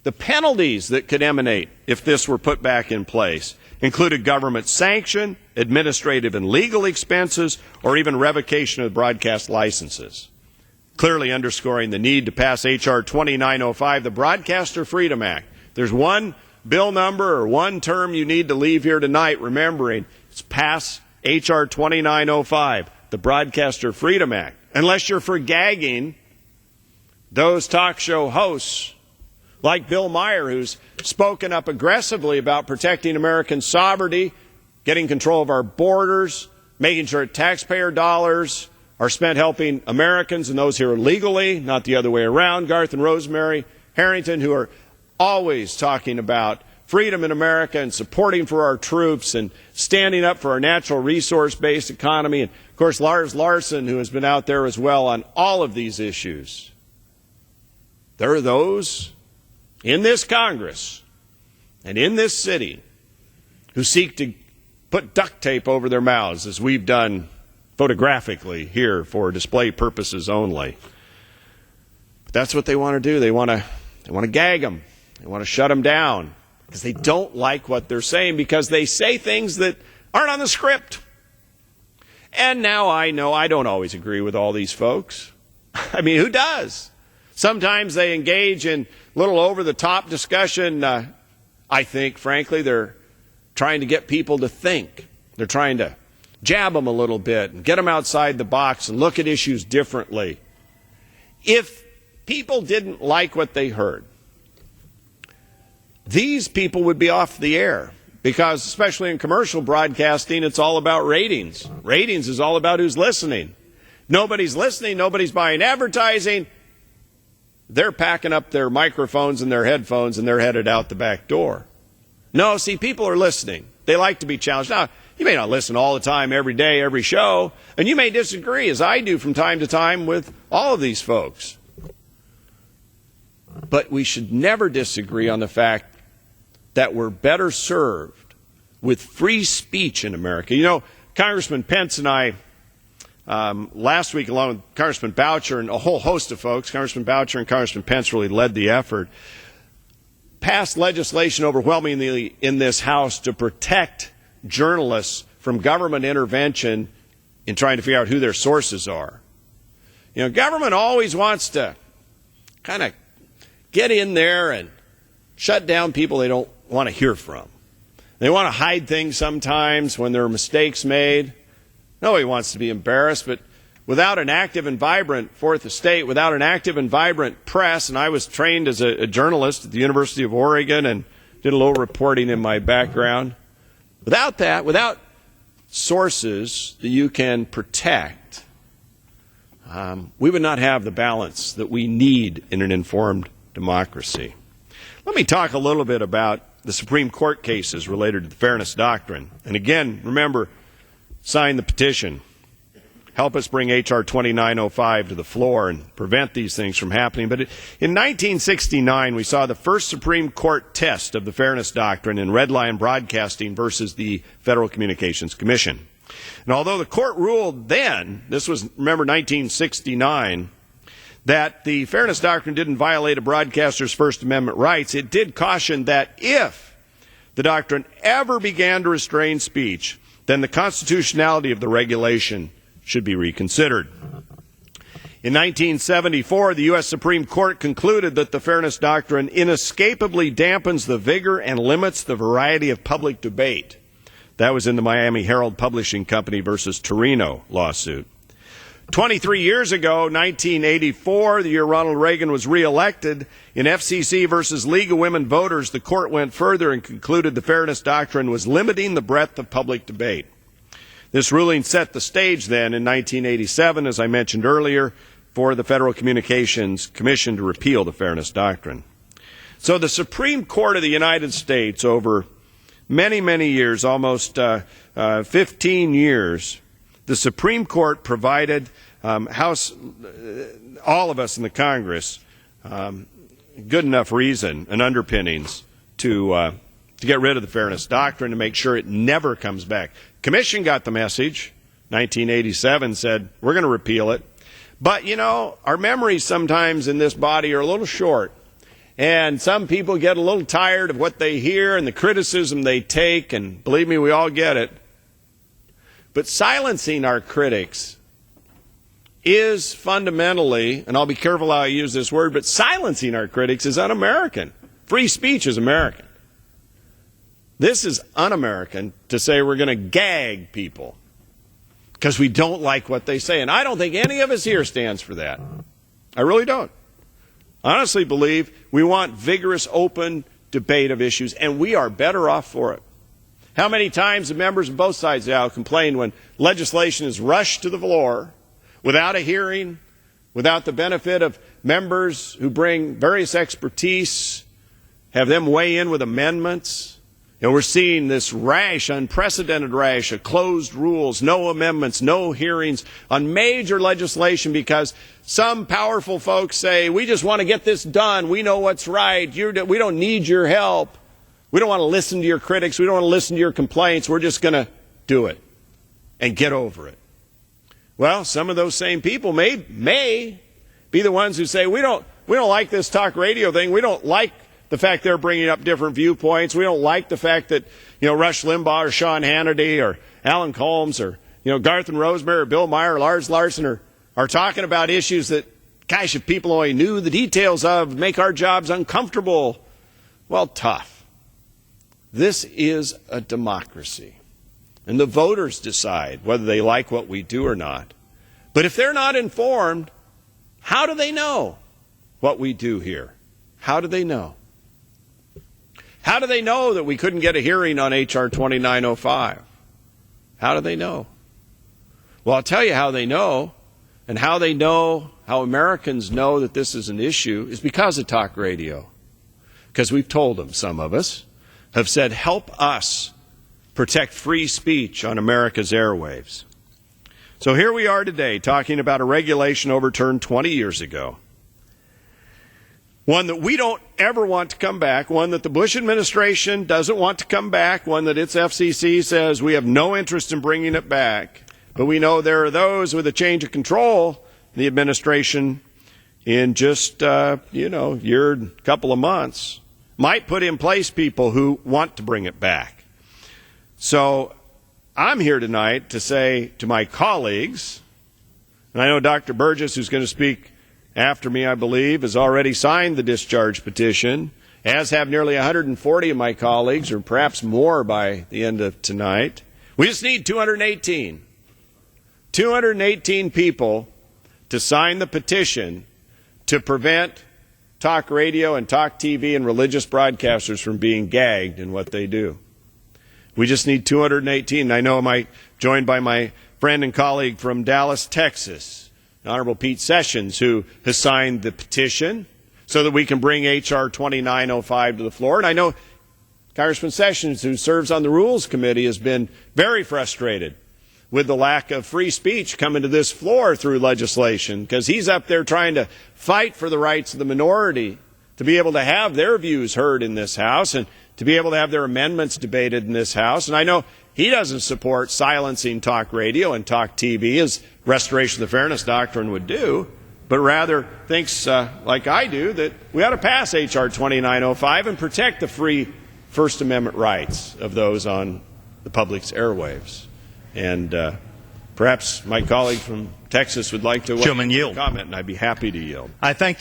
The penalties that could emanate if this were put back in place included government sanction, administrative and legal expenses, or even revocation of broadcast licenses, clearly underscoring the need to pass H.R. 2905, the Broadcaster Freedom Act. There's one bill number or one term you need to leave here tonight remembering. It's pass H.R. 2905, the Broadcaster Freedom Act. Unless you're for gagging those talk show hosts like Bill Maher, who's spoken up aggressively about protecting American sovereignty, getting control of our borders, making sure taxpayer dollars are spent helping Americans and those here illegally, not the other way around. Garth and Rosemary Harrington, who are always talking about freedom in America and supporting for our troops and standing up for our natural resource-based economy. And, of course, Lars Larson, who has been out there as well on all of these issues. There are those in this Congress and in this city who seek to put duct tape over their mouths, as we've done photographically here for display purposes only. But that's what they want to do. They want to gag them. They want to shut them down because they don't like what they're saying, because they say things that aren't on the script. And now I know I don't always agree with all these folks. I mean, who does? Sometimes they engage in little over-the-top discussion. I think, frankly, they're trying to get people to think. They're trying to jab them a little bit and get them outside the box and look at issues differently. If people didn't like what they heard, these people would be off the air, because especially in commercial broadcasting, it's all about ratings. Ratings is all about who's listening. Nobody's listening. Nobody's buying advertising. They're packing up their microphones and their headphones, and they're headed out the back door. No, see, people are listening. They like to be challenged. Now, you may not listen all the time, every day, every show, and you may disagree, as I do from time to time, with all of these folks. But we should never disagree on the fact that we're better served with free speech in America. You know, Congressman Pence and I, last week, along with Congressman Boucher and a whole host of folks, Congressman Boucher and Congressman Pence really led the effort, passed legislation overwhelmingly in this House to protect journalists from government intervention in trying to figure out who their sources are. You know, government always wants to kind of get in there and shut down people they don't want to hear from. They want to hide things sometimes when there are mistakes made. Nobody wants to be embarrassed, but without an active and vibrant fourth estate, without an active and vibrant press, and I was trained as a journalist at the University of Oregon and did a little reporting in my background. Without that, without sources that you can protect, we would not have the balance that we need in an informed democracy. Let me talk a little bit about the Supreme Court cases related to the Fairness Doctrine. And again, remember, sign the petition. Help us bring H.R. 2905 to the floor and prevent these things from happening. But in 1969, we saw the first Supreme Court test of the Fairness Doctrine in Red Line Broadcasting versus the Federal Communications Commission. And although the court ruled then, this was, remember, 1969, that the Fairness Doctrine didn't violate a broadcaster's First Amendment rights, it did caution that if the doctrine ever began to restrain speech, then the constitutionality of the regulation should be reconsidered. In 1974, the U.S. Supreme Court concluded that the Fairness Doctrine inescapably dampens the vigor and limits the variety of public debate. That was in the Miami Herald Publishing Company versus Torino lawsuit. 23 years ago, 1984, the year Ronald Reagan was reelected, in FCC versus League of Women Voters, the court went further and concluded the Fairness Doctrine was limiting the breadth of public debate. This ruling set the stage then in 1987, as I mentioned earlier, for the Federal Communications Commission to repeal the Fairness Doctrine. So the Supreme Court of the United States, over many, many years, almost 15 years, the Supreme Court provided all of us in the Congress good enough reason and underpinnings to get rid of the Fairness Doctrine, to make sure it never comes back. Commission got the message. 1987 said, we're going to repeal it. But, you know, our memories sometimes in this body are a little short. And some people get a little tired of what they hear and the criticism they take, and believe me, we all get it. But silencing our critics is fundamentally, and I'll be careful how I use this word, but silencing our critics is un-American. Free speech is American. This is un-American to say we're going to gag people because we don't like what they say. And I don't think any of us here stands for that. I really don't. I honestly believe we want vigorous, open debate of issues, and we are better off for it. How many times have members of both sides now complained when legislation is rushed to the floor without a hearing, without the benefit of members who bring various expertise, have them weigh in with amendments? You know, we're seeing this rash, unprecedented rash of closed rules, no amendments, no hearings on major legislation because some powerful folks say, we just want to get this done. We know what's right. We don't need your help. We don't want to listen to your critics. We don't want to listen to your complaints. We're just going to do it and get over it. Well, some of those same people may be the ones who say, we don't like this talk radio thing. We don't like the fact they're bringing up different viewpoints. We don't like the fact that, Rush Limbaugh or Sean Hannity or Alan Colmes or, Garth and Rosemary or Bill Maher or Lars Larson are talking about issues that, gosh, if people only knew the details of, make our jobs uncomfortable. Well, tough. This is a democracy. And the voters decide whether they like what we do or not. But if they're not informed, how do they know what we do here? How do they know? How do they know that we couldn't get a hearing on H.R. 2905? How do they know? Well, I'll tell you how they know, and how Americans know that this is an issue is because of talk radio. Because we've told them, some of us have said, help us protect free speech on America's airwaves. So here we are today talking about a regulation overturned 20 years ago. One that we don't ever want to come back, one that the Bush administration doesn't want to come back, one that its FCC says we have no interest in bringing it back. But we know there are those with a change of control in the administration in just, couple of months might put in place people who want to bring it back. So I'm here tonight to say to my colleagues, and I know Dr. Burgess, who's going to speak after me, I believe, has already signed the discharge petition, as have nearly 140 of my colleagues, or perhaps more by the end of tonight. We just need 218. 218 people to sign the petition to prevent talk radio and talk TV and religious broadcasters from being gagged in what they do. We just need 218. I know I'm joined by my friend and colleague from Dallas, Texas, Honorable Pete Sessions, who has signed the petition so that we can bring H.R. 2905 to the floor. And I know Congressman Sessions, who serves on the Rules Committee, has been very frustrated with the lack of free speech coming to this floor through legislation, because he's up there trying to fight for the rights of the minority to be able to have their views heard in this House and to be able to have their amendments debated in this House. And I know he doesn't support silencing talk radio and talk TV as restoration of the Fairness Doctrine would do, but rather thinks, like I do, that we ought to pass H.R. 2905 and protect the free First Amendment rights of those on the public's airwaves. And perhaps my colleague from Texas would like to comment, and I'd be happy to yield. I thank